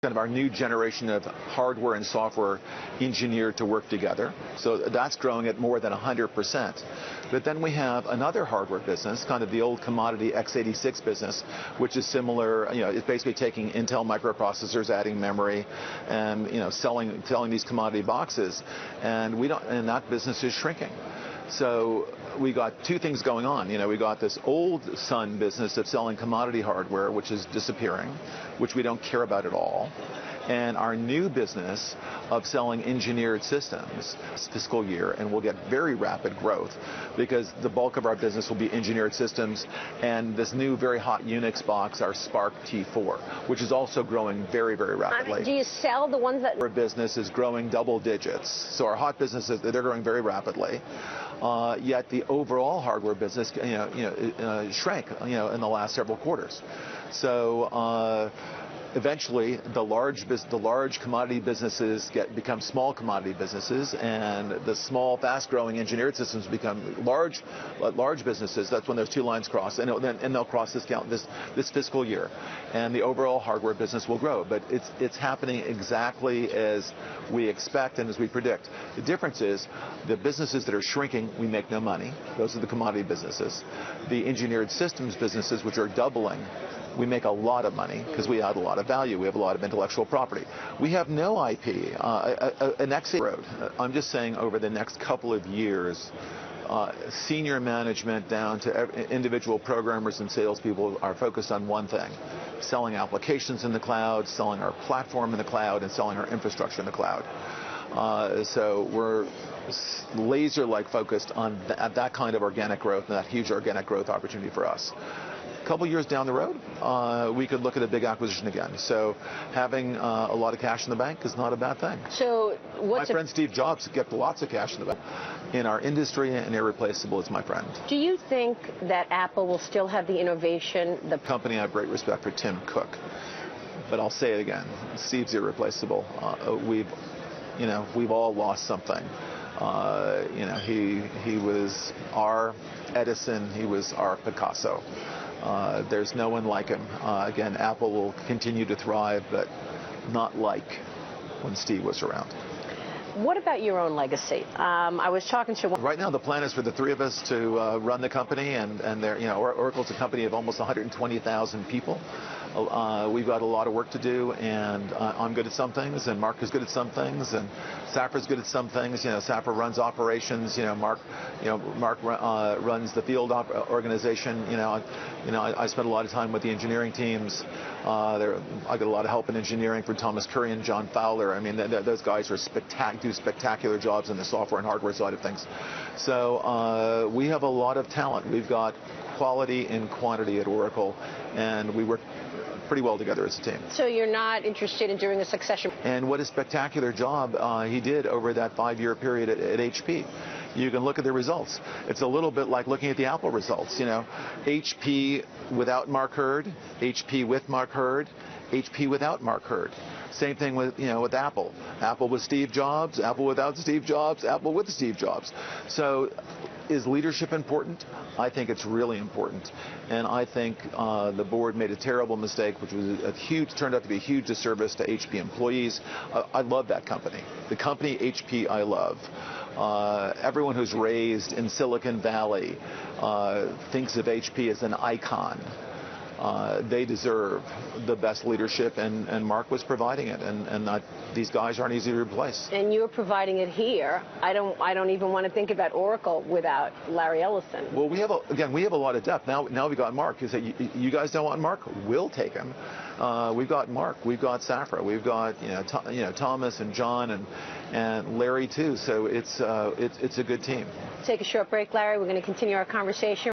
Kind of our new generation of hardware and software engineered to work together. So that's growing at more than 100%. But then we have another hardware business, kind of the old commodity x86 business, which is similar. It's basically taking Intel microprocessors, adding memory, and selling these commodity boxes. And that business is shrinking. So we got two things going on. We got this old Sun business of selling commodity hardware, which is disappearing, which we don't care about at all. And our new business of selling engineered systems this fiscal year, and we'll get very rapid growth because the bulk of our business will be engineered systems, and this new very hot Unix box, our SPARC T4, which is also growing very, very rapidly. Do you sell the ones that... Our business is growing double digits. So our hot businesses, they're growing very rapidly. Yet the overall hardware business, shrank, in the last several quarters. So eventually, the large commodity businesses become small commodity businesses, and the small, fast-growing engineered systems become large businesses. That's when those two lines cross, and they'll cross this fiscal year, and the overall hardware business will grow. But it's happening exactly as we expect and as we predict. The difference is the businesses that are shrinking, we make no money. Those are the commodity businesses. The engineered systems businesses, which are doubling, we make a lot of money because we add a lot of value. We have a lot of intellectual property. We have no IP. An x road. I'm just saying over the next couple of years, senior management down to individual programmers and salespeople are focused on one thing: selling applications in the cloud, selling our platform in the cloud, and selling our infrastructure in the cloud. So we're laser-like focused on that kind of organic growth and that huge organic growth opportunity for us. A couple years down the road, we could look at a big acquisition again. So having a lot of cash in the bank is not a bad thing. So my friend Steve Jobs kept lots of cash in the bank. In our industry, and irreplaceable is my friend. Do you think that Apple will still have the innovation? The company, I have great respect for Tim Cook, but I'll say it again: Steve's irreplaceable. We've all lost something. He was our Edison. He was our Picasso. There's no one like him. Again, Apple will continue to thrive, but not like when Steve was around. What about your own legacy? I was talking to one... Right now, the plan is for the three of us to run the company, and Oracle's a company of almost 120,000 people. We've got a lot of work to do, and I'm good at some things, and Mark is good at some things, and Safra's good at some things. Safra runs operations. Mark runs the field organization. I spend a lot of time with the engineering teams. I get a lot of help in engineering from Thomas Curry and John Fowler. I mean, those guys are do spectacular jobs in the software and hardware side of things. So we have a lot of talent. We've got quality and quantity at Oracle, and we work pretty well together as a team. So you're not interested in doing a succession? And what a spectacular job he did over that 5-year period at HP. You can look at the results. It's a little bit like looking at the Apple results. HP without Mark Hurd, HP with Mark Hurd, HP without Mark Hurd. Same thing with Apple. Apple with Steve Jobs, Apple without Steve Jobs, Apple with Steve Jobs. So is leadership important? I think it's really important. And I think the board made a terrible mistake, which was turned out to be a huge disservice to HP employees. I love that company. The company HP I love. Everyone who's raised in Silicon Valley thinks of HP as an icon. They deserve the best leadership, and Mark was providing it, and these guys aren't easy to replace. And you're providing it here. I don't even want to think about Oracle without Larry Ellison. Well, we have a lot of depth. Now we got Mark. You say you guys don't want Mark? We'll take him. We've got Mark. We've got Safra. We've got Thomas and John and Larry too. So it's a good team. Take a short break, Larry. We're going to continue our conversation.